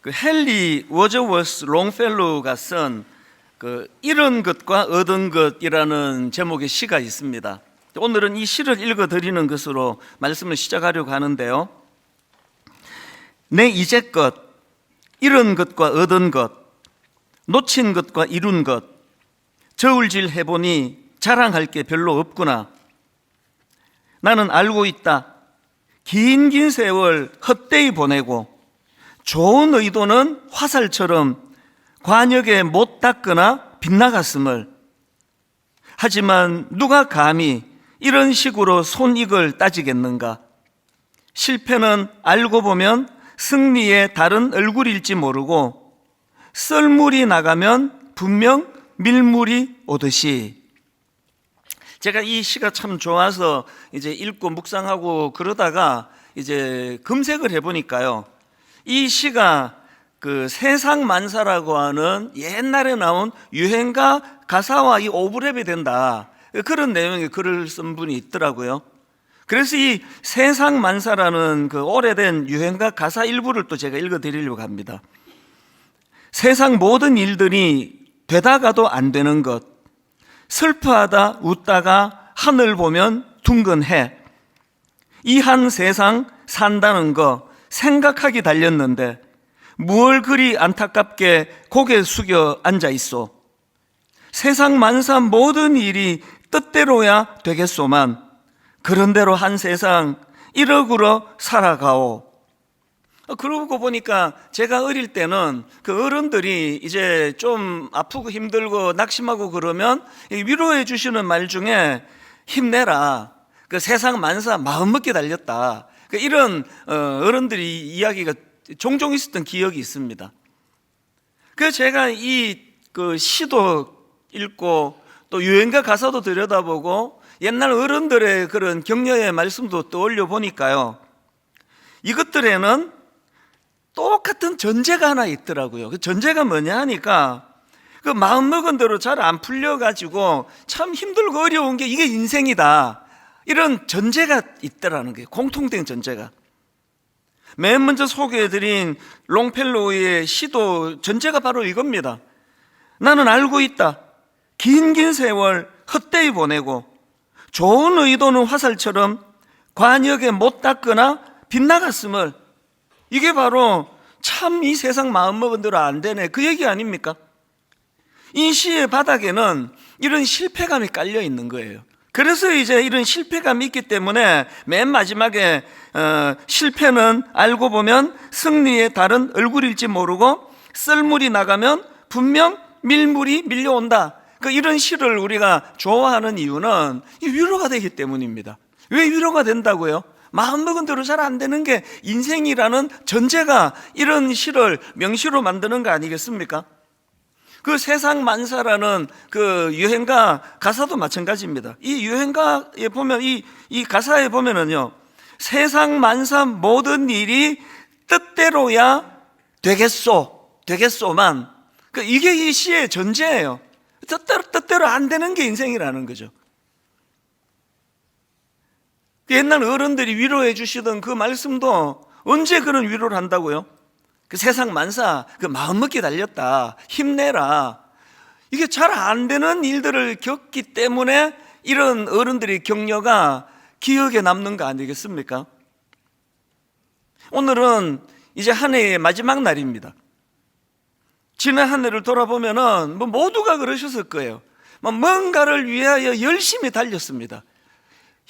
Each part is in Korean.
그 헨리 워즈워스 롱펠로우가 쓴 그 잃은 것과 얻은 것이라는 제목의 시가 있습니다. 오늘은 이 시를 읽어드리는 것으로 말씀을 시작하려고 하는데요. 내 이제껏 잃은 것과 얻은 것, 놓친 것과 이룬 것, 저울질 해보니 자랑할 게 별로 없구나. 나는 알고 있다. 긴 세월 헛되이 보내고 좋은 의도는 화살처럼 관역에 못 닿거나 빗나갔음을. 하지만 누가 감히 이런 식으로 손익을 따지겠는가? 실패는 알고 보면 승리의 다른 얼굴일지 모르고 썰물이 나가면 분명 밀물이 오듯이. 제가 이 시가 참 좋아서 이제 읽고 묵상하고 그러다가 이제 검색을 해보니까요, 이 시가 그 세상만사라고 하는 옛날에 나온 유행가 가사와 이 오버랩이 된다, 그런 내용의 글을 쓴 분이 있더라고요. 그래서 이 세상만사라는 그 오래된 유행가 가사 일부를 또 제가 읽어드리려고 합니다. 세상 모든 일들이 되다가도 안 되는 것, 슬퍼하다 웃다가 하늘 보면 둥근 해, 이 한 세상 산다는 거 생각하기 달렸는데 뭘 그리 안타깝게 고개 숙여 앉아있소. 세상 만사 모든 일이 뜻대로야 되겠소만 그런대로 한 세상 이러구러 살아가오. 그러고 보니까 제가 어릴 때는 그 어른들이 이제 좀 아프고 힘들고 낙심하고 그러면 위로해 주시는 말 중에 힘내라, 그 세상 만사 마음 먹게 달렸다, 이런 어른들이 이야기가 종종 있었던 기억이 있습니다. 그래서 제가 이 그 시도 읽고 또 유행가 가사도 들여다보고 옛날 어른들의 그런 격려의 말씀도 떠올려 보니까요, 이것들에는 똑같은 전제가 하나 있더라고요. 그 전제가 뭐냐 하니까, 그 마음먹은 대로 잘 안 풀려가지고 참 힘들고 어려운 게 이게 인생이다, 이런 전제가 있더라는 거예요. 공통된 전제가. 맨 먼저 소개해드린 롱펠로우의 시도 전제가 바로 이겁니다. 나는 알고 있다. 긴 세월 헛되이 보내고 좋은 의도는 화살처럼 관역에 못 닿거나 빗나갔음을. 이게 바로 참 이 세상 마음먹은 대로 안 되네, 그 얘기 아닙니까? 이 시의 바닥에는 이런 실패감이 깔려 있는 거예요. 그래서 이제 이런 실패감이 있기 때문에 맨 마지막에 실패는 알고 보면 승리의 다른 얼굴일지 모르고 썰물이 나가면 분명 밀물이 밀려온다. 이런 시를 우리가 좋아하는 이유는 위로가 되기 때문입니다. 왜 위로가 된다고요? 마음먹은 대로 잘 안 되는 게 인생이라는 전제가 이런 시를 명시로 만드는 거 아니겠습니까? 그 세상 만사라는 그 유행가 가사도 마찬가지입니다. 이 유행가에 보면 이 가사에 보면은요, 세상 만사 모든 일이 뜻대로야 되겠소만. 이게 이 시의 전제예요. 뜻대로 안 되는 게 인생이라는 거죠. 옛날 어른들이 위로해 주시던 그 말씀도 언제 그런 위로를 한다고요? 그 세상 만사, 그 마음먹기 달렸다, 힘내라. 이게 잘 안 되는 일들을 겪기 때문에 이런 어른들의 격려가 기억에 남는 거 아니겠습니까? 오늘은 이제 한 해의 마지막 날입니다. 지난 한 해를 돌아보면은 모두가 그러셨을 거예요. 뭔가를 위하여 열심히 달렸습니다.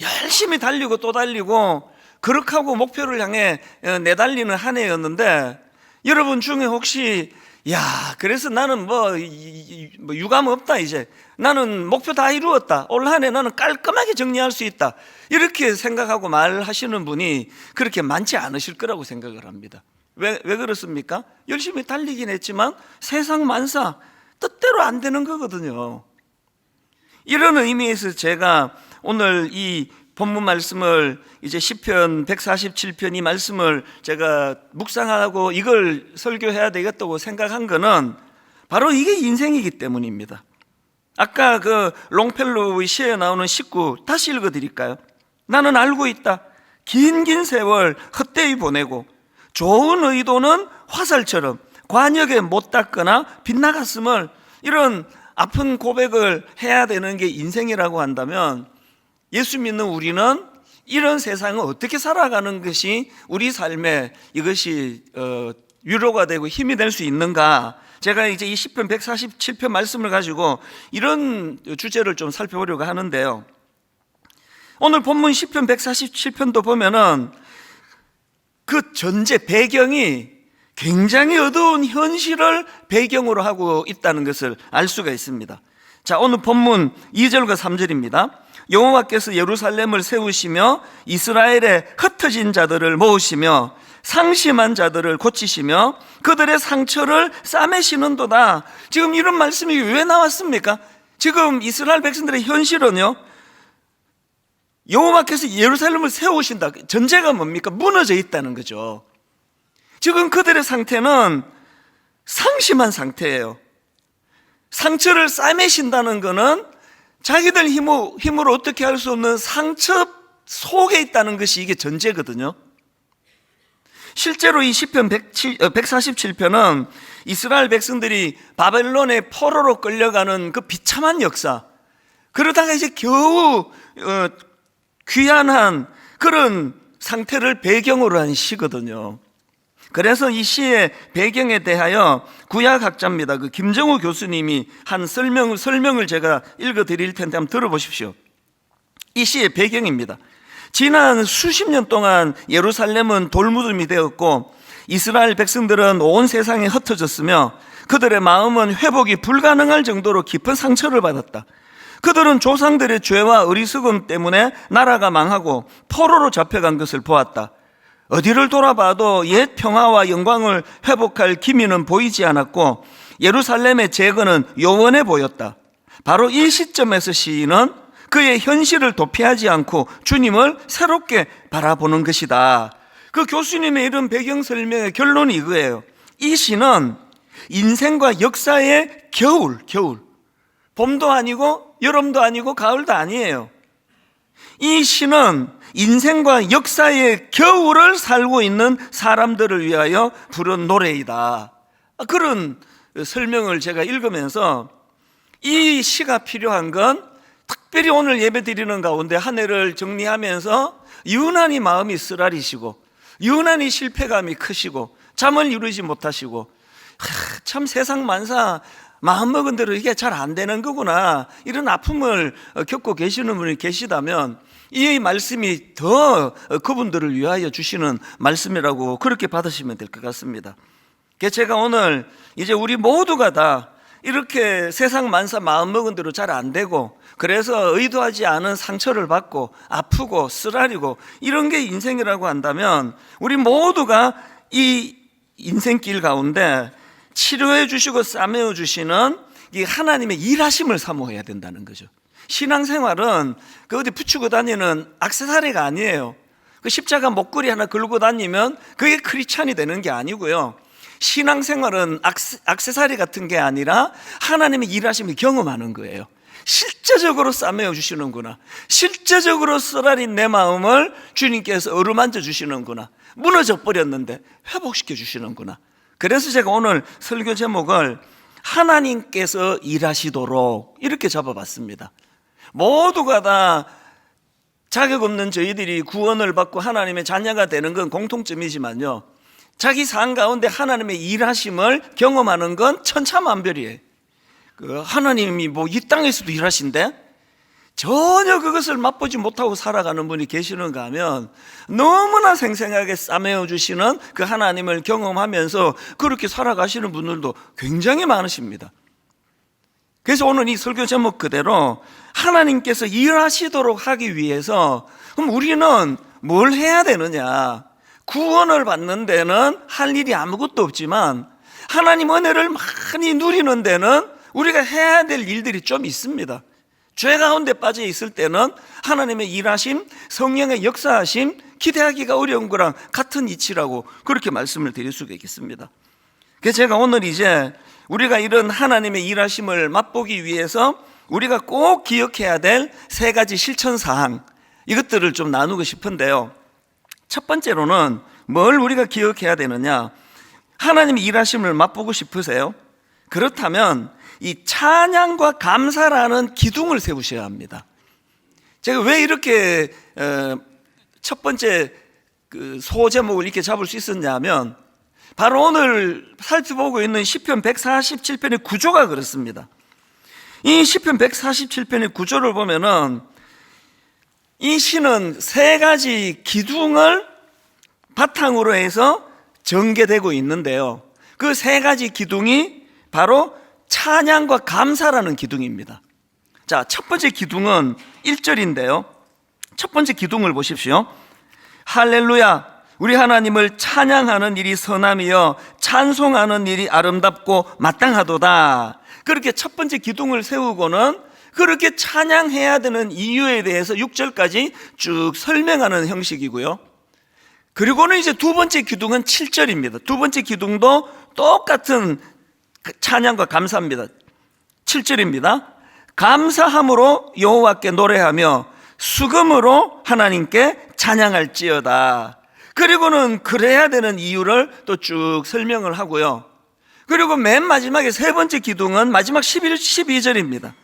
열심히 달리고 또 달리고 그렇게 하고 목표를 향해 내달리는 한 해였는데, 여러분 중에 혹시 그래서 나는 유감 없다, 이제 나는 목표 다 이루었다, 올 한 해 나는 깔끔하게 정리할 수 있다, 이렇게 생각하고 말하시는 분이 그렇게 많지 않으실 거라고 생각을 합니다. 왜 그렇습니까? 열심히 달리긴 했지만 세상 만사 뜻대로 안 되는 거거든요. 이런 의미에서 제가 오늘 이 본문 말씀을, 이제 시편 147편 이 말씀을 제가 묵상하고 이걸 설교해야 되겠다고 생각한 거는 바로 이게 인생이기 때문입니다. 아까 그 롱펠로우의 시에 나오는 19 다시 읽어드릴까요? 나는 알고 있다. 긴 세월 헛되이 보내고 좋은 의도는 화살처럼 관역에 못 닿거나 빗나갔음을, 이런 아픈 고백을 해야 되는 게 인생이라고 한다면, 예수 믿는 우리는 이런 세상을 어떻게 살아가는 것이 우리 삶에 이것이 위로가 되고 힘이 될 수 있는가? 제가 이제 이 시편 147편 말씀을 가지고 이런 주제를 좀 살펴보려고 하는데요. 오늘 본문 시편 147편도 보면은 그 전제 배경이 굉장히 어두운 현실을 배경으로 하고 있다는 것을 알 수가 있습니다. 자, 오늘 본문 2절과 3절입니다. 여호와께서 예루살렘을 세우시며 이스라엘의 흩어진 자들을 모으시며 상심한 자들을 고치시며 그들의 상처를 싸매시는도다. 지금 이런 말씀이 왜 나왔습니까? 지금 이스라엘 백성들의 현실은요, 여호와께서 예루살렘을 세우신다. 전제가 뭡니까? 무너져 있다는 거죠. 지금 그들의 상태는 상심한 상태예요. 상처를 싸매신다는 것은 자기들 힘으로 어떻게 할 수 없는 상처 속에 있다는 것이 이게 전제거든요. 실제로 이 시편 147편은 이스라엘 백성들이 바벨론의 포로로 끌려가는 그 비참한 역사, 그러다가 이제 겨우 귀환한 그런 상태를 배경으로 한 시거든요. 그래서 이 시의 배경에 대하여 구약학자입니다. 그 김정우 교수님이 한 설명을 제가 읽어드릴 텐데 한번 들어보십시오. 이 시의 배경입니다. 지난 수십 년 동안 예루살렘은 돌무덤이 되었고 이스라엘 백성들은 온 세상에 흩어졌으며 그들의 마음은 회복이 불가능할 정도로 깊은 상처를 받았다. 그들은 조상들의 죄와 어리석음 때문에 나라가 망하고 포로로 잡혀간 것을 보았다. 어디를 돌아봐도 옛 평화와 영광을 회복할 기미는 보이지 않았고 예루살렘의 재건은 요원해 보였다. 바로 이 시점에서 시인은 그의 현실을 도피하지 않고 주님을 새롭게 바라보는 것이다. 그 교수님의 이런 배경 설명의 결론이 이거예요. 이 시는 인생과 역사의 겨울, 봄도 아니고 여름도 아니고 가을도 아니에요. 이 시는 인생과 역사의 겨울을 살고 있는 사람들을 위하여 부른 노래이다. 그런 설명을 제가 읽으면서 이 시가 필요한 건 특별히 오늘 예배 드리는 가운데 한 해를 정리하면서 유난히 마음이 쓰라리시고 유난히 실패감이 크시고 잠을 이루지 못하시고 참 세상 만사 마음먹은 대로 이게 잘 안 되는 거구나, 이런 아픔을 겪고 계시는 분이 계시다면 이 말씀이 더 그분들을 위하여 주시는 말씀이라고 그렇게 받으시면 될 것 같습니다. 제가 오늘 이제 우리 모두가 다 이렇게 세상 만사 마음먹은 대로 잘 안 되고 그래서 의도하지 않은 상처를 받고 아프고 쓰라리고 이런 게 인생이라고 한다면 우리 모두가 이 인생길 가운데 치료해 주시고 싸매어 주시는 이 하나님의 일하심을 사모해야 된다는 거죠. 신앙생활은 그 어디 붙이고 다니는 액세서리가 아니에요. 그 십자가 목걸이 하나 걸고 다니면 그게 크리스찬이 되는 게 아니고요. 신앙생활은 액세서리 같은 게 아니라 하나님의 일하심을 경험하는 거예요. 실제적으로 싸매어 주시는구나, 실제적으로 쓰라린 내 마음을 주님께서 어루만져 주시는구나, 무너져 버렸는데 회복시켜 주시는구나. 그래서 제가 오늘 설교 제목을 하나님께서 일하시도록 이렇게 잡아봤습니다. 모두가 다 자격 없는 저희들이 구원을 받고 하나님의 자녀가 되는 건 공통점이지만요, 자기 삶 가운데 하나님의 일하심을 경험하는 건 천차만별이에요. 하나님이 뭐 이 땅에서도 일하신대? 전혀 그것을 맛보지 못하고 살아가는 분이 계시는가 하면 너무나 생생하게 싸매어 주시는 그 하나님을 경험하면서 그렇게 살아가시는 분들도 굉장히 많으십니다. 그래서 오늘 이 설교 제목 그대로 하나님께서 일하시도록 하기 위해서 그럼 우리는 뭘 해야 되느냐? 구원을 받는 데는 할 일이 아무것도 없지만 하나님 은혜를 많이 누리는 데는 우리가 해야 될 일들이 좀 있습니다. 죄 가운데 빠져 있을 때는 하나님의 일하심, 성령의 역사하심 기대하기가 어려운 거랑 같은 이치라고 그렇게 말씀을 드릴 수가 있겠습니다. 그래서 제가 오늘 이제 우리가 이런 하나님의 일하심을 맛보기 위해서 우리가 꼭 기억해야 될 세 가지 실천사항, 이것들을 좀 나누고 싶은데요. 첫 번째로는 뭘 우리가 기억해야 되느냐? 하나님의 일하심을 맛보고 싶으세요? 그렇다면 이 찬양과 감사라는 기둥을 세우셔야 합니다. 제가 왜 이렇게 첫 번째 소제목을 이렇게 잡을 수 있었냐면 바로 오늘 살펴보고 있는 시편 147편의 구조가 그렇습니다. 이 시편 147편의 구조를 보면은 이 시는 세 가지 기둥을 바탕으로 해서 전개되고 있는데요. 그 세 가지 기둥이 바로 찬양과 감사라는 기둥입니다. 자, 첫 번째 기둥은 1절인데요. 첫 번째 기둥을 보십시오. 할렐루야, 우리 하나님을 찬양하는 일이 선함이여 찬송하는 일이 아름답고 마땅하도다. 그렇게 첫 번째 기둥을 세우고는 그렇게 찬양해야 되는 이유에 대해서 6절까지 쭉 설명하는 형식이고요. 그리고는 이제 두 번째 기둥은 7절입니다. 두 번째 기둥도 똑같은 찬양과 감사입니다. 7절입니다. 감사함으로 여호와께 노래하며 수금으로 하나님께 찬양할지어다. 그리고는 그래야 되는 이유를 또 쭉 설명을 하고요. 그리고 맨 마지막에 세 번째 기둥은 마지막 12절입니다.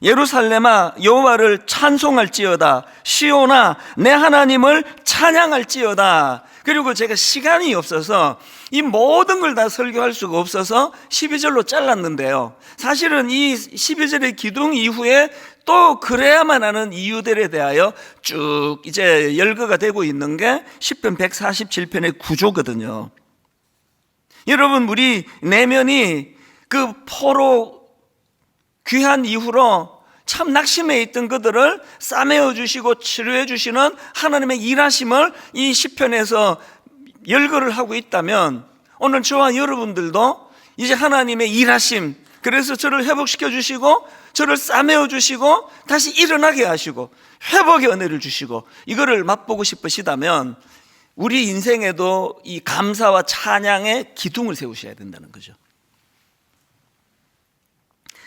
예루살렘아 여호와를 찬송할지어다. 시온아 내 하나님을 찬양할지어다. 그리고 제가 시간이 없어서 이 모든 걸 다 설교할 수가 없어서 12절로 잘랐는데요. 사실은 이 12절의 기둥 이후에 또 그래야만 하는 이유들에 대하여 쭉 이제 열거가 되고 있는 게 시편 147편의 구조거든요. 여러분, 우리 내면이 그 포로 귀한 이후로 참 낙심해 있던 그들을 싸매어 주시고 치료해 주시는 하나님의 일하심을 이 시편에서 열거를 하고 있다면 오늘 저와 여러분들도 이제 하나님의 일하심, 그래서 저를 회복시켜 주시고 저를 싸매어 주시고 다시 일어나게 하시고 회복의 은혜를 주시고 이거를 맛보고 싶으시다면 우리 인생에도 이 감사와 찬양의 기둥을 세우셔야 된다는 거죠.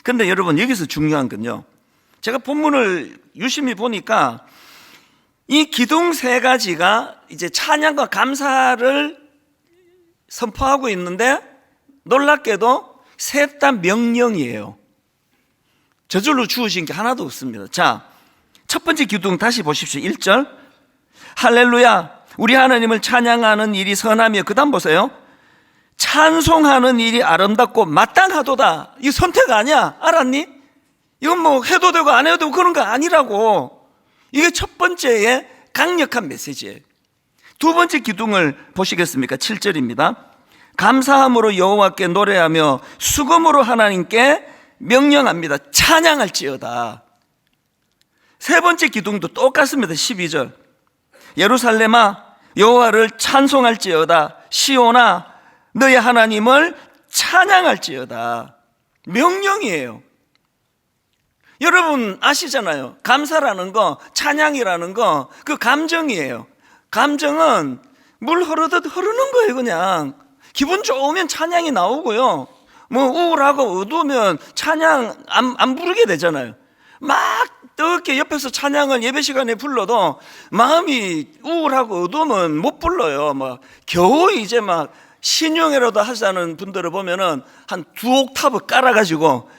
그런데 여러분, 여기서 중요한 건요, 제가 본문을 유심히 보니까 이 기둥 세 가지가 이제 찬양과 감사를 선포하고 있는데 놀랍게도 셋 다 명령이에요. 저절로 주어진 게 하나도 없습니다. 자, 첫 번째 기둥 다시 보십시오. 1절 할렐루야 우리 하나님을 찬양하는 일이 선하며, 그 다음 보세요. 찬송하는 일이 아름답고 마땅하도다. 이거 선택 아니야. 알았니? 이건 뭐 해도 되고 안 해도 되고 그런 거 아니라고. 이게 첫 번째의 강력한 메시지예요. 두 번째 기둥을 보시겠습니까? 7절입니다. 감사함으로 여호와께 노래하며 수금으로 하나님께 명령합니다. 찬양할지어다. 세 번째 기둥도 똑같습니다. 12절 예루살렘아 여호와를 찬송할지어다. 시온아 너의 하나님을 찬양할지어다. 명령이에요. 여러분 아시잖아요. 감사라는 거, 찬양이라는 거, 그 감정이에요. 감정은 물 흐르듯 흐르는 거예요. 그냥 기분 좋으면 찬양이 나오고요, 뭐 우울하고 어두우면 찬양 안 부르게 되잖아요. 막 뜨겁게 옆에서 찬양을 예배 시간에 불러도 마음이 우울하고 어두우면 못 불러요. 막 겨우 이제 막 신용회로도 하자는 분들을 보면은 한 두 옥타브 깔아가지고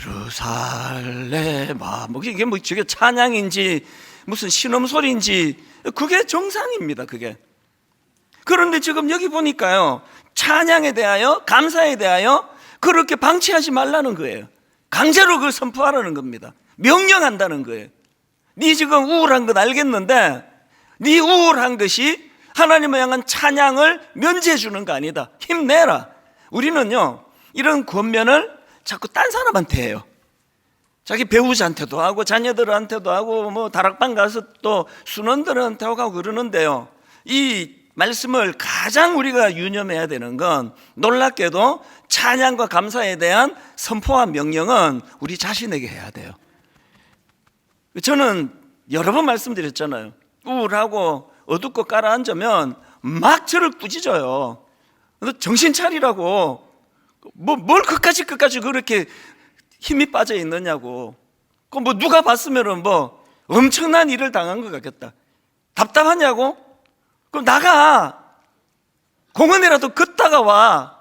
예루살렘아 뭐 이게 뭐 저게 찬양인지 무슨 신음소리인지 그게 정상입니다. 그게. 그런데 지금 여기 보니까요, 찬양에 대하여 감사에 대하여 그렇게 방치하지 말라는 거예요. 강제로 그걸 선포하라는 겁니다. 명령한다는 거예요. 네 지금 우울한 건 알겠는데 네 우울한 것이 하나님을 향한 찬양을 면제해 주는 거 아니다. 힘내라. 우리는요 이런 권면을 자꾸 딴 사람한테 해요. 자기 배우자한테도 하고 자녀들한테도 하고 뭐 다락방 가서 또 순원들한테 하고 그러는데요, 이 말씀을 가장 우리가 유념해야 되는 건 놀랍게도 찬양과 감사에 대한 선포와 명령은 우리 자신에게 해야 돼요. 저는 여러 번 말씀드렸잖아요. 우울하고 어둡고 깔아앉으면 막 저를 꾸짖어요. 정신 차리라고. 뭘 끝까지 그렇게 힘이 빠져 있느냐고. 뭐 누가 봤으면은 뭐 엄청난 일을 당한 것 같겠다. 답답하냐고? 그럼 나가. 공원이라도 걷다가 와.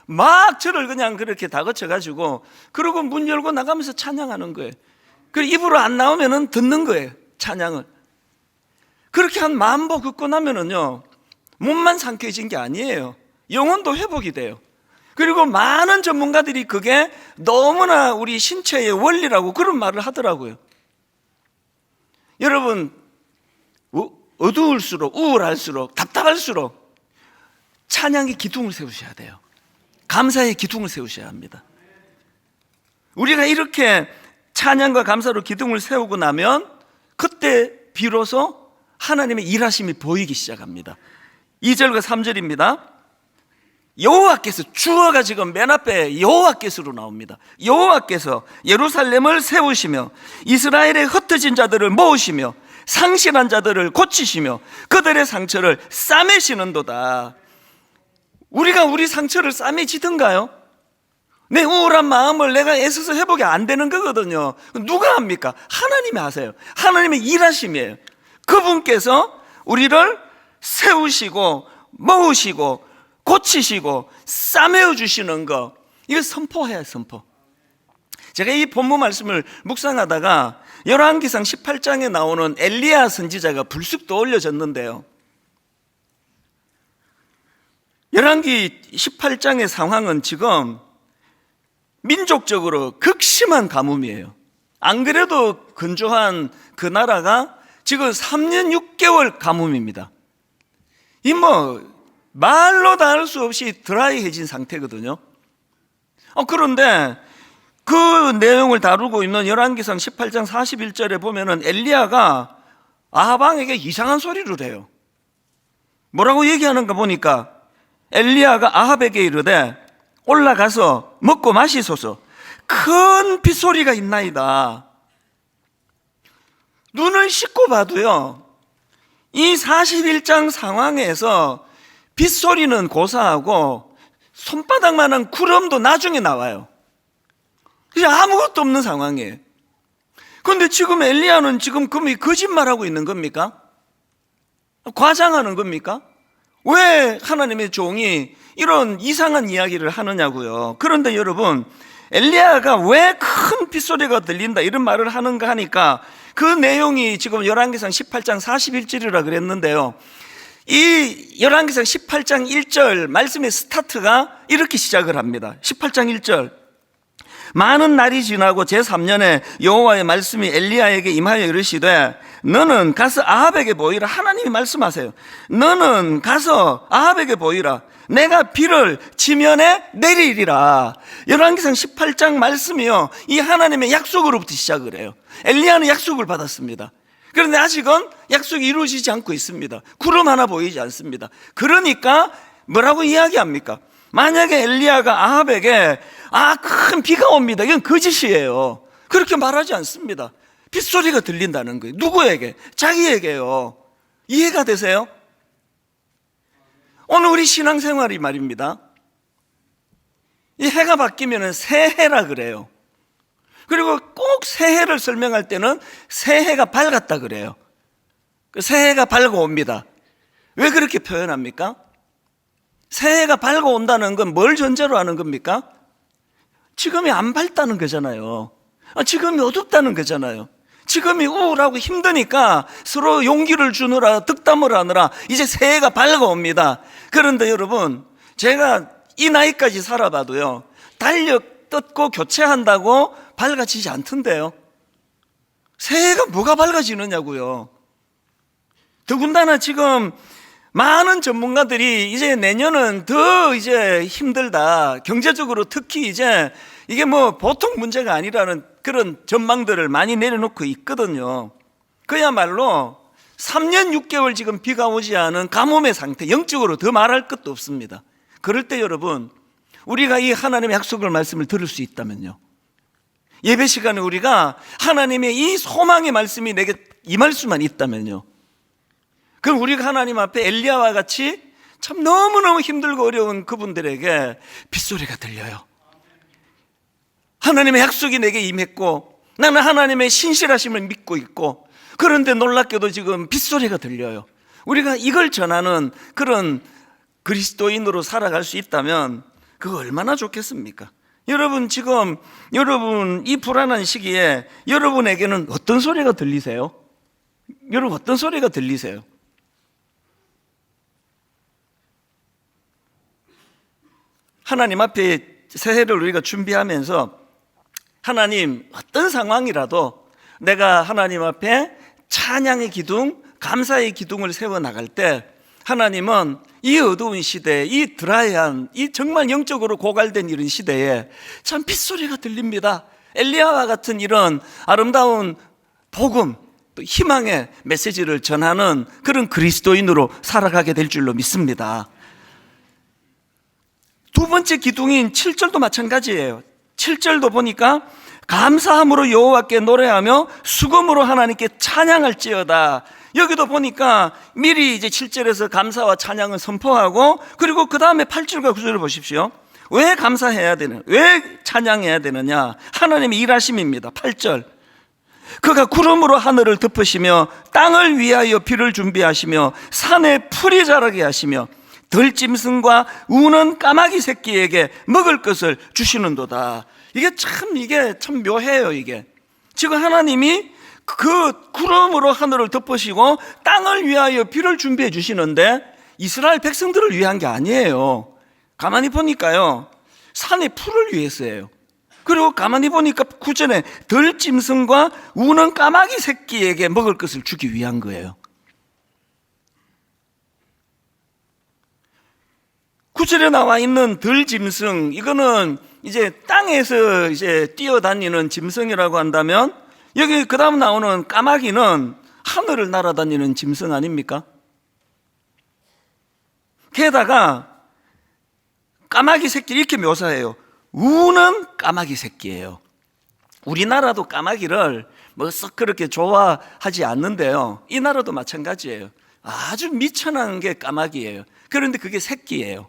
막 저를 그냥 그렇게 다그쳐가지고, 그러고 문 열고 나가면서 찬양하는 거예요. 그리고 입으로 안 나오면은 듣는 거예요, 찬양을. 그렇게 한 10,000보 걷고 나면은요, 몸만 상쾌해진 게 아니에요. 영혼도 회복이 돼요. 그리고 많은 전문가들이 그게 너무나 우리 신체의 원리라고 그런 말을 하더라고요. 여러분, 어두울수록, 우울할수록, 답답할수록 찬양의 기둥을 세우셔야 돼요. 감사의 기둥을 세우셔야 합니다. 우리가 이렇게 찬양과 감사로 기둥을 세우고 나면 그때 비로소 하나님의 일하심이 보이기 시작합니다. 2절과 3절입니다. 여호와께서, 주어가 지금 맨 앞에 여호와께서로 나옵니다. 여호와께서 예루살렘을 세우시며 이스라엘의 흩어진 자들을 모으시며 상실한 자들을 고치시며 그들의 상처를 싸매시는도다. 우리가 우리 상처를 싸매지든가요? 내 우울한 마음을 내가 애써서 회복이 안 되는 거거든요. 누가 합니까? 하나님이 하세요. 하나님의 일하심이에요. 그분께서 우리를 세우시고 모으시고 고치시고 싸매어 주시는 거, 이거 선포해야 선포. 제가 이 본문 말씀을 묵상하다가 열왕기상 18장에 나오는 엘리야 선지자가 불쑥 떠올려졌는데요, 열왕기 18장의 상황은 지금 민족적으로 극심한 가뭄이에요. 안 그래도 건조한 그 나라가 지금 3년 6개월 가뭄입니다. 이 말로 다 할 수 없이 드라이해진 상태거든요. 그런데 그 내용을 다루고 있는 열왕기상 18장 41절에 보면은 엘리야가 아합왕에게 이상한 소리를 해요. 뭐라고 얘기하는가 보니까 엘리야가 아합에게 이르되 올라가서 먹고 마시소서, 큰 빗소리가 있나이다. 눈을 씻고 봐도요, 이 41장 상황에서 빗소리는 고사하고 손바닥만한 구름도 나중에 나와요. 그냥 아무것도 없는 상황이에요. 그런데 지금 엘리야는 지금 거짓말하고 있는 겁니까? 과장하는 겁니까? 왜 하나님의 종이 이런 이상한 이야기를 하느냐고요. 그런데 여러분, 엘리야가 왜 큰 빗소리가 들린다 이런 말을 하는가 하니까 그 내용이 지금 열왕기상 18장 41절이라 그랬는데요, 이 열왕기상 18장 1절 말씀의 스타트가 이렇게 시작을 합니다. 18장 1절, 많은 날이 지나고 제3년에 여호와의 말씀이 엘리야에게 임하여 이르시되 너는 가서 아합에게 보이라. 하나님이 말씀하세요. 너는 가서 아합에게 보이라. 내가 비를 지면에 내리리라. 열왕기상 18장 말씀이요, 이 하나님의 약속으로부터 시작을 해요. 엘리야는 약속을 받았습니다. 그런데 아직은 약속이 이루어지지 않고 있습니다. 구름 하나 보이지 않습니다. 그러니까 뭐라고 이야기합니까? 만약에 엘리야가 아합에게 큰 비가 옵니다, 이건 거짓이에요. 그렇게 말하지 않습니다. 빗소리가 들린다는 거예요. 누구에게? 자기에게요. 이해가 되세요? 오늘 우리 신앙생활이 말입니다, 이 해가 바뀌면 새해라 그래요. 그리고 꼭 새해를 설명할 때는 새해가 밝았다 그래요. 새해가 밝아옵니다. 왜 그렇게 표현합니까? 새해가 밝아온다는 건 뭘 전제로 하는 겁니까? 지금이 안 밝다는 거잖아요. 지금이 어둡다는 거잖아요. 지금이 우울하고 힘드니까 서로 용기를 주느라 득담을 하느라 이제 새해가 밝아옵니다. 그런데 여러분, 제가 이 나이까지 살아봐도요, 달력 뜯고 교체한다고 밝아지지 않던데요. 새해가 뭐가 밝아지느냐고요. 더군다나 지금 많은 전문가들이 이제 내년은 더 이제 힘들다, 경제적으로 특히 이제 이게 보통 문제가 아니라는 그런 전망들을 많이 내려놓고 있거든요. 그야말로 3년 6개월 지금 비가 오지 않은 가뭄의 상태, 영적으로 더 말할 것도 없습니다. 그럴 때 여러분, 우리가 이 하나님의 약속을 말씀을 들을 수 있다면요, 예배 시간에 우리가 하나님의 이 소망의 말씀이 내게 임할 수만 있다면요, 그럼 우리가 하나님 앞에 엘리야와 같이 참 너무너무 힘들고 어려운 그분들에게 빗소리가 들려요. 하나님의 약속이 내게 임했고 나는 하나님의 신실하심을 믿고 있고, 그런데 놀랍게도 지금 빗소리가 들려요. 우리가 이걸 전하는 그런 그리스도인으로 살아갈 수 있다면 그거 얼마나 좋겠습니까? 여러분, 지금 여러분 이 불안한 시기에 여러분에게는 어떤 소리가 들리세요? 여러분, 어떤 소리가 들리세요? 하나님 앞에 새해를 우리가 준비하면서 하나님, 어떤 상황이라도 내가 하나님 앞에 찬양의 기둥, 감사의 기둥을 세워나갈 때 하나님은 이 어두운 시대에, 이 드라이한, 이 정말 영적으로 고갈된 이런 시대에 참 빗소리가 들립니다. 엘리야와 같은 이런 아름다운 복음, 또 희망의 메시지를 전하는 그런 그리스도인으로 살아가게 될 줄로 믿습니다. 두 번째 기둥인 7절도 마찬가지예요. 7절도 보니까 감사함으로 여호와께 노래하며 수금으로 하나님께 찬양할지어다. 여기도 보니까 미리 이제 7절에서 감사와 찬양을 선포하고, 그리고 그 다음에 8절과 9절을 보십시오. 왜 감사해야 되느냐, 왜 찬양해야 되느냐? 하나님의 일하심입니다. 8절, 그가 구름으로 하늘을 덮으시며 땅을 위하여 비를 준비하시며 산에 풀이 자라게 하시며 들짐승과 우는 까마귀 새끼에게 먹을 것을 주시는도다. 이게 참 묘해요. 이게 지금 하나님이 그 구름으로 하늘을 덮으시고 땅을 위하여 비를 준비해 주시는데 이스라엘 백성들을 위한 게 아니에요. 가만히 보니까요, 산에 풀을 위해서예요. 그리고 가만히 보니까 구절에 들짐승과 우는 까마귀 새끼에게 먹을 것을 주기 위한 거예요. 구절에 나와 있는 들짐승, 이거는 이제 땅에서 이제 뛰어다니는 짐승이라고 한다면, 여기 그 다음 나오는 까마귀는 하늘을 날아다니는 짐승 아닙니까? 게다가 까마귀 새끼 이렇게 묘사해요. 우는 까마귀 새끼예요. 우리나라도 까마귀를 뭐 썩 그렇게 좋아하지 않는데요, 이 나라도 마찬가지예요. 아주 미천한 게 까마귀예요. 그런데 그게 새끼예요.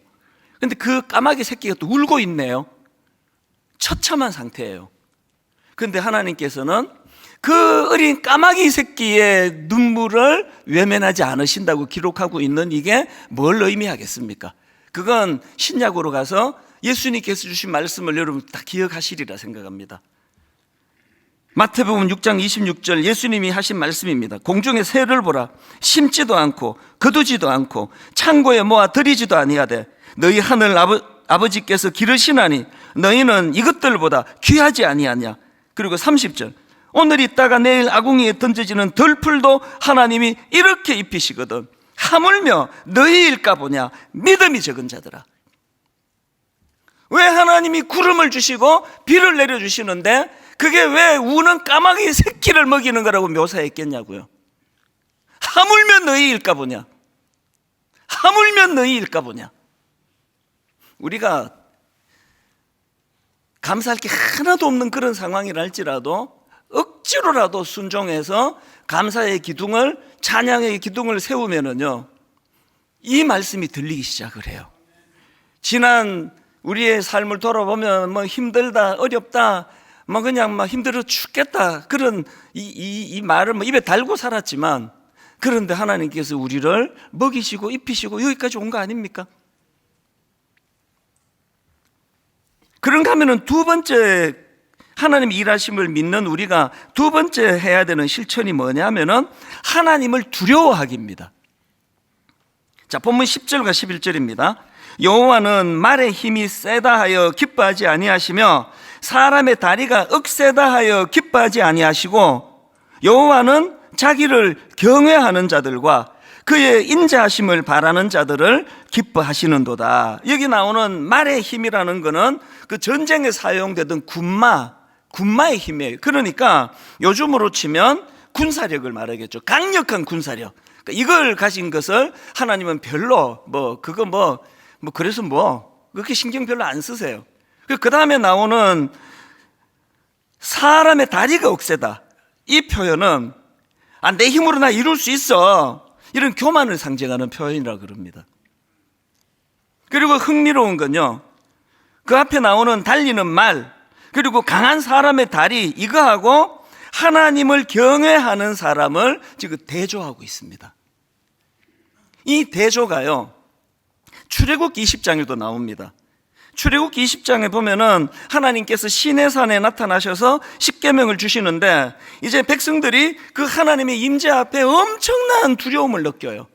근데 그 까마귀 새끼가 또 울고 있네요. 처참한 상태예요. 그런데 하나님께서는 그 어린 까마귀 새끼의 눈물을 외면하지 않으신다고 기록하고 있는 이게 뭘 의미하겠습니까? 그건 신약으로 가서 예수님께서 주신 말씀을 여러분 다 기억하시리라 생각합니다. 마태복음 6장 26절 예수님이 하신 말씀입니다. 공중의 새를 보라. 심지도 않고 거두지도 않고 창고에 모아 들이지도 아니하되 너희 하늘 아버지께서 기르시나니 너희는 이것들보다 귀하지 아니하냐. 그리고 30절 오늘 있다가 내일 아궁이에 던져지는 들풀도 하나님이 이렇게 입히시거든 하물며 너희일까 보냐 믿음이 적은 자들아. 왜 하나님이 구름을 주시고 비를 내려주시는데 그게 왜 우는 까마귀 새끼를 먹이는 거라고 묘사했겠냐고요. 하물며 너희일까 보냐. 하물며 너희일까 보냐. 우리가 감사할 게 하나도 없는 그런 상황이라 할지라도 억지로라도 순종해서 감사의 기둥을, 찬양의 기둥을 세우면은요, 이 말씀이 들리기 시작을 해요. 지난 우리의 삶을 돌아보면 뭐 힘들다, 어렵다, 뭐 그냥 막 힘들어 죽겠다, 그런 이 말을 뭐 입에 달고 살았지만, 그런데 하나님께서 우리를 먹이시고 입히시고 여기까지 온 거 아닙니까? 그런가 하면은 두 번째 하나님 일하심을 믿는 우리가 두 번째 해야 되는 실천이 뭐냐면은 하나님을 두려워하기입니다. 자, 본문 10절과 11절입니다. 여호와는 말의 힘이 세다 하여 기뻐하지 아니하시며 사람의 다리가 억세다 하여 기뻐하지 아니하시고 여호와는 자기를 경외하는 자들과 그의 인자하심을 바라는 자들을 기뻐하시는도다. 여기 나오는 말의 힘이라는 것은 그 전쟁에 사용되던 군마의 힘이에요. 그러니까 요즘으로 치면 군사력을 말하겠죠. 강력한 군사력. 그러니까 이걸 가진 것을 하나님은 별로 그래서 그렇게 신경 별로 안 쓰세요. 그 다음에 나오는 사람의 다리가 억세다. 이 표현은 내 힘으로 나 이룰 수 있어, 이런 교만을 상징하는 표현이라 그럽니다. 그리고 흥미로운 건요, 그 앞에 나오는 달리는 말, 그리고 강한 사람의 다리, 이거하고 하나님을 경외하는 사람을 지금 대조하고 있습니다. 이 대조가요, 출애굽기 20장에도 나옵니다. 출애굽기 20장에 보면은 하나님께서 시내산에 나타나셔서 십계명을 주시는데, 이제 백성들이 그 하나님의 임재 앞에 엄청난 두려움을 느껴요.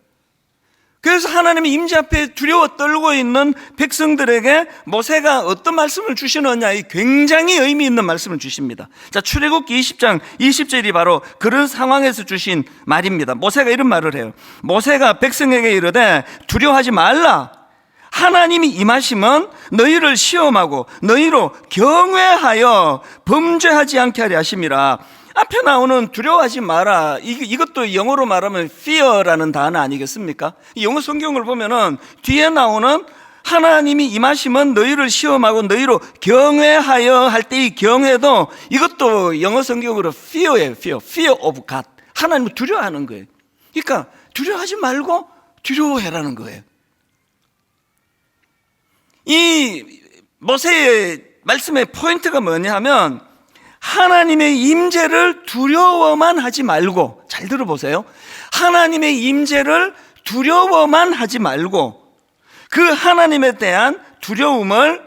그래서 하나님의 임재 앞에 두려워 떨고 있는 백성들에게 모세가 어떤 말씀을 주시느냐, 이 굉장히 의미 있는 말씀을 주십니다. 자, 출애굽기 20장 20절이 바로 그런 상황에서 주신 말입니다. 모세가 이런 말을 해요. 모세가 백성에게 이르되 두려워하지 말라. 하나님이 임하시면 너희를 시험하고 너희로 경외하여 범죄하지 않게 하려 하심이라. 앞에 나오는 두려워하지 마라, 이것도 영어로 말하면 fear라는 단어 아니겠습니까? 영어 성경을 보면은 뒤에 나오는 하나님이 임하시면 너희를 시험하고 너희로 경외하여 할 때 이 경외도 이것도 영어 성경으로 fear예요. fear of God. 하나님을 두려워하는 거예요. 그러니까 두려워하지 말고 두려워해라는 거예요. 이 모세의 말씀의 포인트가 뭐냐 하면, 하나님의 임재를 두려워만 하지 말고, 잘 들어보세요. 하나님의 임재를 두려워만 하지 말고 그 하나님에 대한 두려움을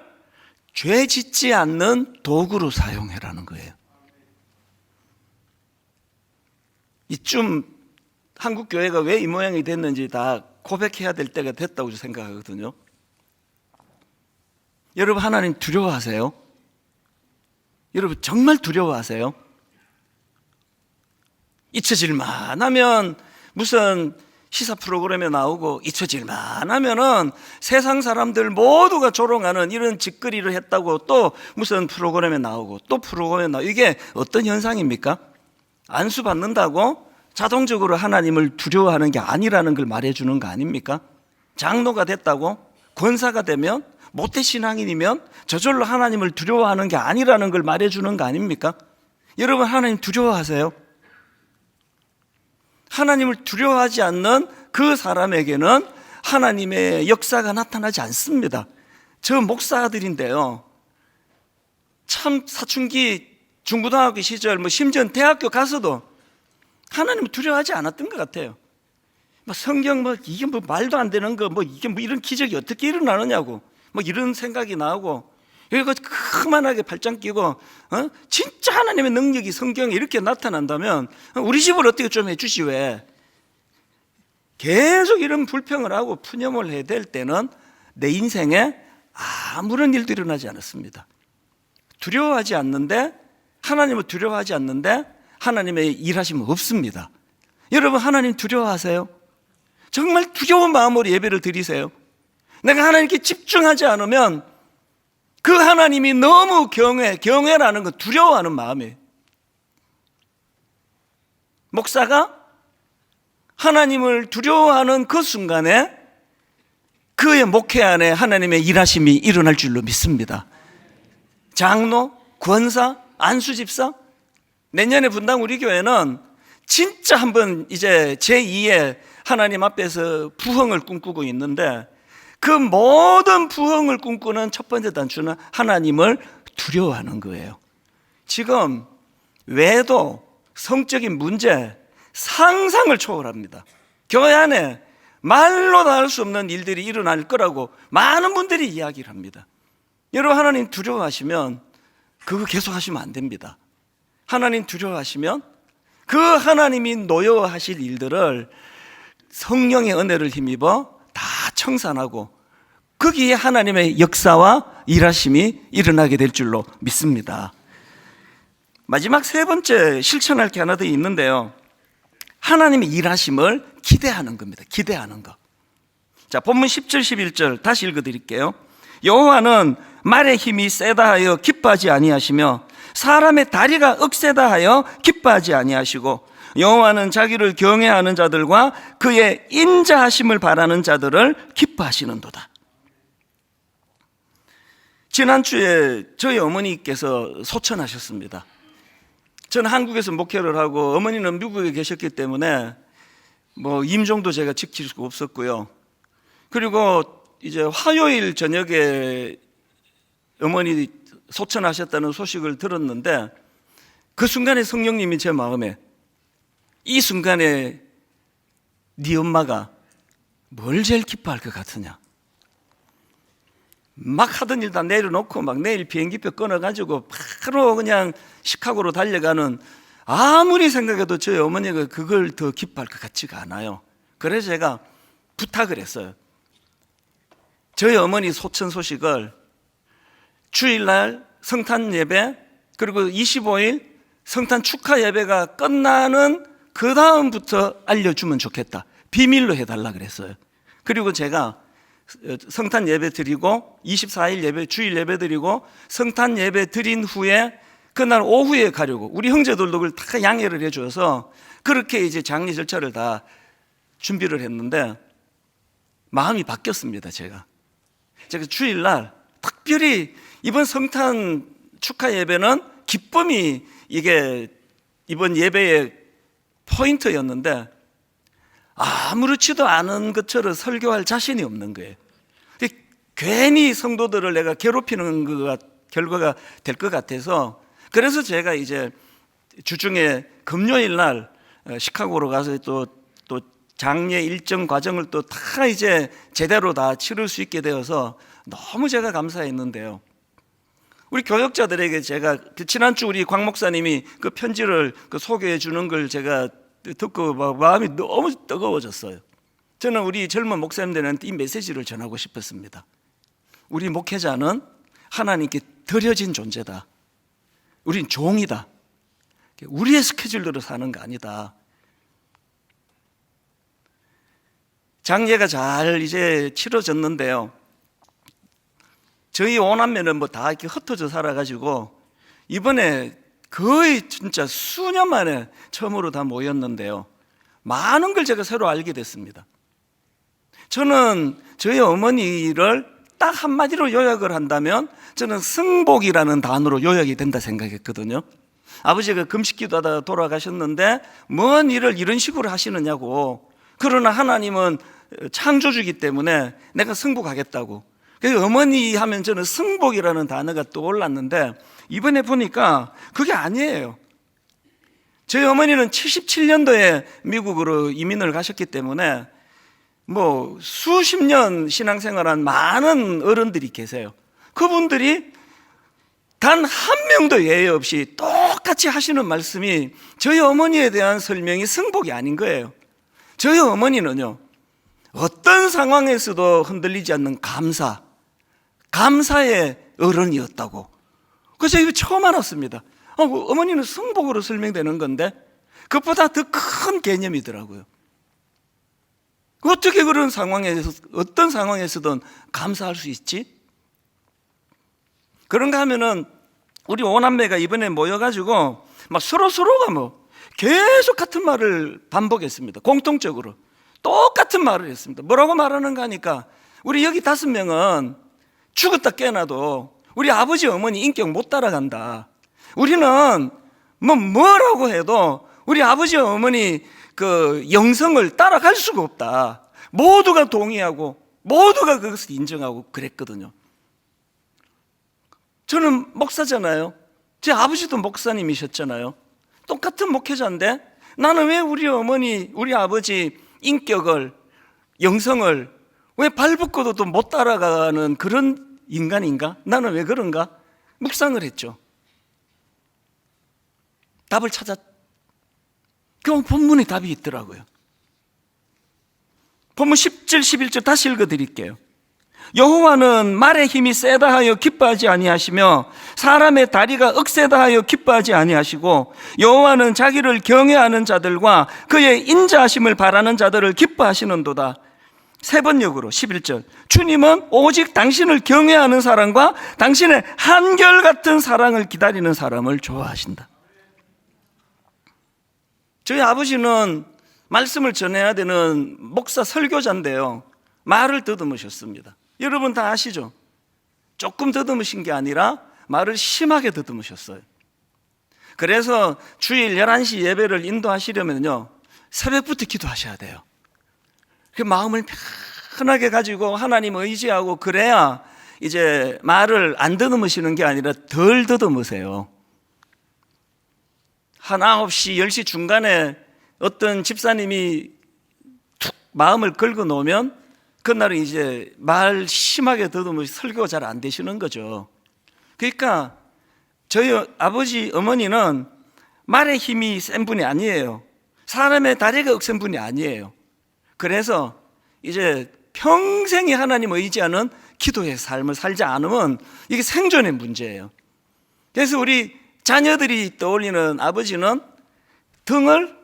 죄 짓지 않는 도구로 사용해라는 거예요. 이쯤 한국 교회가 왜 이 모양이 됐는지 다 고백해야 될 때가 됐다고 생각하거든요. 여러분, 하나님 두려워하세요? 여러분, 정말 두려워하세요? 잊혀질만 하면 무슨 시사 프로그램에 나오고, 잊혀질만 하면은 세상 사람들 모두가 조롱하는 이런 짓거리를 했다고 또 무슨 프로그램에 나오고, 또 프로그램에 나오고. 이게 어떤 현상입니까? 안수 받는다고 자동적으로 하나님을 두려워하는 게 아니라는 걸 말해주는 거 아닙니까? 장로가 됐다고, 권사가 되면, 모태신앙인이면 저절로 하나님을 두려워하는 게 아니라는 걸 말해주는 거 아닙니까? 여러분, 하나님 두려워하세요? 하나님을 두려워하지 않는 그 사람에게는 하나님의 역사가 나타나지 않습니다. 저 목사들인데요, 참 사춘기 중고등학교 시절, 심지어 대학교 가서도 하나님을 두려워하지 않았던 것 같아요. 성경 이게 말도 안 되는 거, 이게 이런 기적이 어떻게 일어나느냐고 이런 생각이 나고, 여기가 그만하게 발짱 끼고, 진짜 하나님의 능력이 성경에 이렇게 나타난다면 우리 집을 어떻게 좀 해주시. 왜 계속 이런 불평을 하고 푸념을 해야 될 때는 내 인생에 아무런 일도 일어나지 않았습니다. 두려워하지 않는데, 하나님을 두려워하지 않는데 하나님의 일하심은 없습니다. 여러분, 하나님 두려워하세요? 정말 두려운 마음으로 예배를 드리세요. 내가 하나님께 집중하지 않으면 그 하나님이 너무 경외라는 건 두려워하는 마음이에요. 목사가 하나님을 두려워하는 그 순간에 그의 목회 안에 하나님의 일하심이 일어날 줄로 믿습니다. 장로, 권사, 안수집사, 내년에 분당 우리 교회는 진짜 한번 이제 제2의 하나님 앞에서 부흥을 꿈꾸고 있는데, 그 모든 부흥을 꿈꾸는 첫 번째 단추는 하나님을 두려워하는 거예요. 지금 외도, 성적인 문제, 상상을 초월합니다. 교회 안에 말로 다 할 수 없는 일들이 일어날 거라고 많은 분들이 이야기를 합니다. 여러분, 하나님 두려워하시면 그거 계속 하시면 안 됩니다. 하나님 두려워하시면 그 하나님이 노여워하실 일들을 성령의 은혜를 힘입어 다 청산하고 거기에 하나님의 역사와 일하심이 일어나게 될 줄로 믿습니다. 마지막 세 번째 실천할 게 하나 더 있는데요, 하나님의 일하심을 기대하는 겁니다. 기대하는 거. 자, 본문 10절 11절 다시 읽어드릴게요. 여호와는 말의 힘이 세다 하여 기뻐하지 아니하시며 사람의 다리가 억세다 하여 기뻐하지 아니하시고, 여호와는 자기를 경외하는 자들과 그의 인자하심을 바라는 자들을 기뻐하시는도다. 지난주에 저희 어머니께서 소천하셨습니다. 저는 한국에서 목회를 하고 어머니는 미국에 계셨기 때문에 임종도 제가 지킬 수가 없었고요. 그리고 이제 화요일 저녁에 어머니 소천하셨다는 소식을 들었는데, 그 순간에 성령님이 제 마음에, 이 순간에 네 엄마가 뭘 제일 기뻐할 것 같으냐? 막 하던 일 다 내려놓고 막 내일 비행기표 끊어가지고 바로 그냥 시카고로 달려가는, 아무리 생각해도 저희 어머니가 그걸 더 기뻐할 것 같지가 않아요. 그래서 제가 부탁을 했어요. 저희 어머니 소천 소식을 주일날 성탄 예배, 그리고 25일 성탄 축하 예배가 끝나는 그 다음부터 알려주면 좋겠다, 비밀로 해달라 그랬어요. 그리고 제가 성탄 예배 드리고 24일 예배, 주일 예배 드리고 성탄 예배 드린 후에 그날 오후에 가려고 우리 형제들도 그걸 다 양해를 해줘서 그렇게 이제 장례 절차를 다 준비를 했는데 마음이 바뀌었습니다. 제가 주일날 특별히 이번 성탄 축하 예배는 기쁨이 이게 이번 예배의 포인트였는데 아무렇지도 않은 것처럼 설교할 자신이 없는 거예요. 괜히 성도들을 내가 괴롭히는 결과가 될 것 같아서, 그래서 제가 이제 주중에 금요일 날 시카고로 가서 또 장례 일정 과정을 또 다 이제 제대로 다 치를 수 있게 되어서 너무 제가 감사했는데요. 우리 교역자들에게 제가 지난주 우리 광 목사님이 그 편지를 소개해 주는 걸 제가 듣고 마음이 너무 뜨거워졌어요. 저는 우리 젊은 목사님들한테 이 메시지를 전하고 싶었습니다. 우리 목회자는 하나님께 드려진 존재다. 우린 종이다. 우리의 스케줄대로 사는 거 아니다. 장례가 잘 이제 치러졌는데요. 저희 오남매는 뭐 다 이렇게 흩어져 살아가지고 이번에 거의 진짜 수년 만에 처음으로 다 모였는데요. 많은 걸 제가 새로 알게 됐습니다. 저는 저희 어머니를 딱 한마디로 요약을 한다면 저는 승복이라는 단어로 요약이 된다 생각했거든요. 아버지가 금식기도 하다가 돌아가셨는데 뭔 일을 이런 식으로 하시느냐고. 그러나 하나님은 창조주기 때문에 내가 승복하겠다고. 그래서 어머니 하면 저는 승복이라는 단어가 떠올랐는데 이번에 보니까 그게 아니에요. 저희 어머니는 77년도에 미국으로 이민을 가셨기 때문에 뭐 수십 년 신앙생활한 많은 어른들이 계세요. 그분들이 단 한 명도 예외 없이 똑같이 하시는 말씀이 저희 어머니에 대한 설명이 승복이 아닌 거예요. 저희 어머니는요, 어떤 상황에서도 흔들리지 않는 감사의 어른이었다고. 그래서 이거 처음 알았습니다. 어머니는 승복으로 설명되는 건데 그것보다 더 큰 개념이더라고요. 어떻게 그런 상황에서, 어떤 상황에서든 감사할 수 있지? 그런가 하면은 우리 오남매가 이번에 모여가지고 막 서로가 뭐 계속 같은 말을 반복했습니다. 공통적으로 똑같은 말을 했습니다. 뭐라고 말하는가 하니까 우리 여기 5명은 죽었다 깨어나도 우리 아버지 어머니 인격 못 따라간다. 우리는 뭐라고 해도 우리 아버지 어머니 그 영성을 따라갈 수가 없다. 모두가 동의하고 모두가 그것을 인정하고 그랬거든요. 저는 목사잖아요. 제 아버지도 목사님이셨잖아요. 똑같은 목회자인데 나는 왜 우리 어머니, 우리 아버지 인격을, 영성을 왜 발붙고도 못 따라가는 그런 인간인가? 나는 왜 그런가? 묵상을 했죠. 답을 그 본문에 답이 있더라고요. 본문 10절 11절 다시 읽어드릴게요. 여호와는 말의 힘이 세다 하여 기뻐하지 아니하시며 사람의 다리가 억세다 하여 기뻐하지 아니하시고 여호와는 자기를 경외하는 자들과 그의 인자하심을 바라는 자들을 기뻐하시는도다. 세 번역으로 11절, 주님은 오직 당신을 경외하는 사람과 당신의 한결같은 사랑을 기다리는 사람을 좋아하신다. 저희 아버지는 말씀을 전해야 되는 목사 설교자인데요, 말을 더듬으셨습니다. 여러분 다 아시죠? 조금 더듬으신 게 아니라 말을 심하게 더듬으셨어요. 그래서 주일 11시 예배를 인도하시려면요, 새벽부터 기도하셔야 돼요. 그 마음을 편하게 가지고 하나님 의지하고 그래야 이제 말을 안 더듬으시는 게 아니라 덜 더듬으세요. 한 9시, 10시 중간에 어떤 집사님이 툭 마음을 긁어 놓으면 그날은 이제 말 심하게 더듬으면 설교가 잘 안 되시는 거죠. 그러니까 저희 아버지 어머니는 말의 힘이 센 분이 아니에요. 사람의 다리가 억센 분이 아니에요. 그래서 이제 평생이 하나님 의지하는 기도의 삶을 살지 않으면 이게 생존의 문제예요. 그래서 우리 자녀들이 떠올리는 아버지는 등을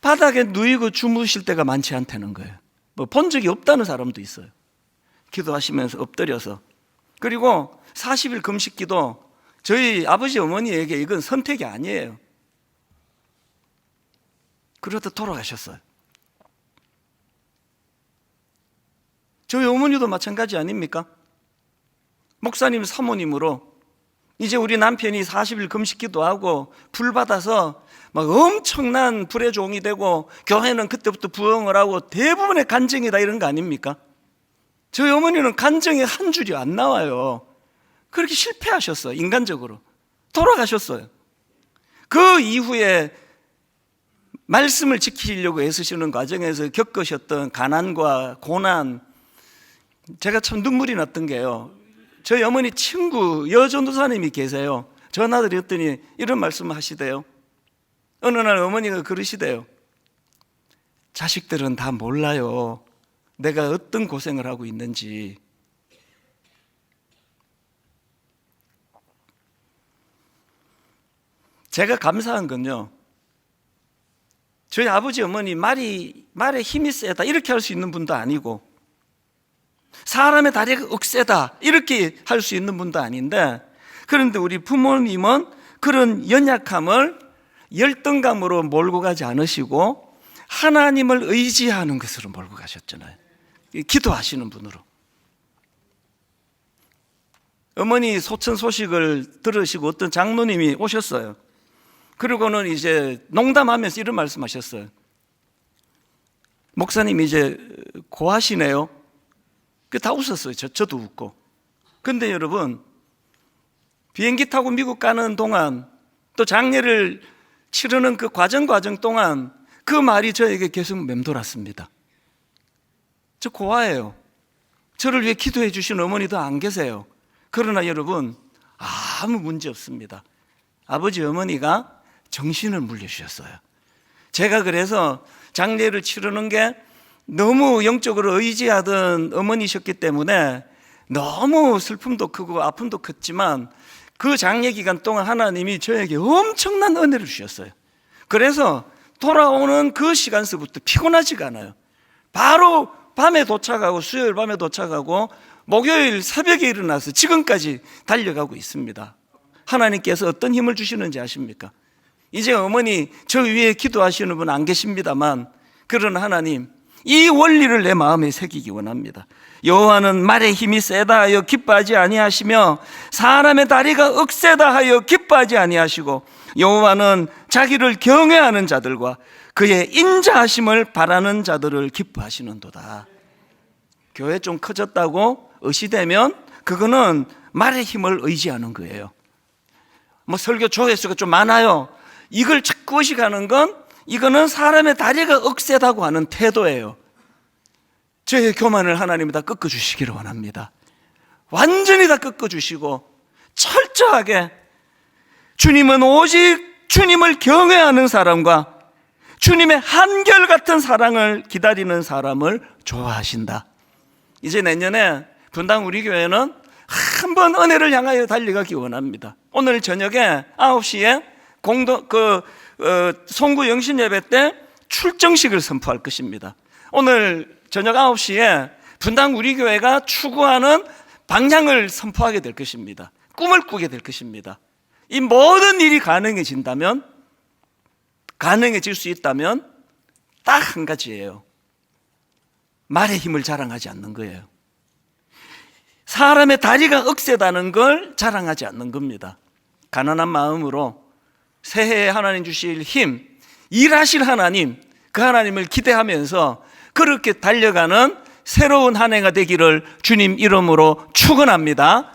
바닥에 누이고 주무실 때가 많지 않다는 거예요. 뭐 본 적이 없다는 사람도 있어요. 기도하시면서 엎드려서. 그리고 40일 금식기도 저희 아버지 어머니에게 이건 선택이 아니에요. 그러다 돌아가셨어요. 저희 어머니도 마찬가지 아닙니까? 목사님 사모님으로 이제 우리 남편이 40일 금식기도 하고 불 받아서 막 엄청난 불의 종이 되고 교회는 그때부터 부흥을 하고 대부분의 간증이다 이런 거 아닙니까? 저희 어머니는 간증이 한 줄이 안 나와요. 그렇게 실패하셨어요. 인간적으로 돌아가셨어요. 그 이후에 말씀을 지키려고 애쓰시는 과정에서 겪으셨던 가난과 고난, 제가 참 눈물이 났던 게요, 저희 어머니 친구 여전도사님이 계세요. 전화드렸더니 이런 말씀을 하시대요. 어느 날 어머니가 그러시대요. 자식들은 다 몰라요, 내가 어떤 고생을 하고 있는지. 제가 감사한 건요, 저희 아버지 어머니 말에 힘이 세다 이렇게 할 수 있는 분도 아니고 사람의 다리가 억세다 이렇게 할 수 있는 분도 아닌데, 그런데 우리 부모님은 그런 연약함을 열등감으로 몰고 가지 않으시고 하나님을 의지하는 것으로 몰고 가셨잖아요. 기도하시는 분으로. 어머니 소천 소식을 들으시고 어떤 장로님이 오셨어요. 그리고는 이제 농담하면서 이런 말씀하셨어요. 목사님 이제 고하시네요. 다 웃었어요. 저도 웃고. 근데 여러분, 비행기 타고 미국 가는 동안 또 장례를 치르는 그 과정 동안 그 말이 저에게 계속 맴돌았습니다. 저 고아예요. 저를 위해 기도해 주신 어머니도 안 계세요. 그러나 여러분, 아무 문제 없습니다. 아버지 어머니가 정신을 물려주셨어요. 제가 그래서 장례를 치르는 게 너무 영적으로 의지하던 어머니셨기 때문에 너무 슬픔도 크고 아픔도 컸지만 그 장례 기간 동안 하나님이 저에게 엄청난 은혜를 주셨어요. 그래서 돌아오는 그 시간서부터 피곤하지가 않아요. 바로 밤에 도착하고, 수요일 밤에 도착하고 목요일 새벽에 일어나서 지금까지 달려가고 있습니다. 하나님께서 어떤 힘을 주시는지 아십니까? 이제 어머니 저 위에 기도하시는 분 안 계십니다만, 그러나 하나님 이 원리를 내 마음에 새기기 원합니다. 여호와는 말의 힘이 세다 하여 기뻐하지 아니하시며 사람의 다리가 억세다 하여 기뻐하지 아니하시고, 여호와는 자기를 경외하는 자들과 그의 인자하심을 바라는 자들을 기뻐하시는도다. 교회 좀 커졌다고 의시되면 그거는 말의 힘을 의지하는 거예요. 뭐 설교 조회수가 좀 많아요, 이걸 자꾸 의식하는 건 이거는 사람의 다리가 억세다고 하는 태도예요. 저의 교만을 하나님이 다 꺾어주시기를 원합니다. 완전히 다 꺾어주시고 철저하게 주님은 오직 주님을 경외하는 사람과 주님의 한결같은 사랑을 기다리는 사람을 좋아하신다. 이제 내년에 분당 우리 교회는 한번 은혜를 향하여 달려가기 원합니다. 오늘 저녁에 9시에 송구 영신 예배 때 출정식을 선포할 것입니다. 오늘 저녁 9시에 분당 우리 교회가 추구하는 방향을 선포하게 될 것입니다. 꿈을 꾸게 될 것입니다. 이 모든 일이 가능해진다면, 가능해질 수 있다면 딱 한 가지예요. 말의 힘을 자랑하지 않는 거예요. 사람의 다리가 억세다는 걸 자랑하지 않는 겁니다. 가난한 마음으로 새해에 하나님 주실 힘, 일하실 하나님, 그 하나님을 기대하면서 그렇게 달려가는 새로운 한 해가 되기를 주님 이름으로 축원합니다.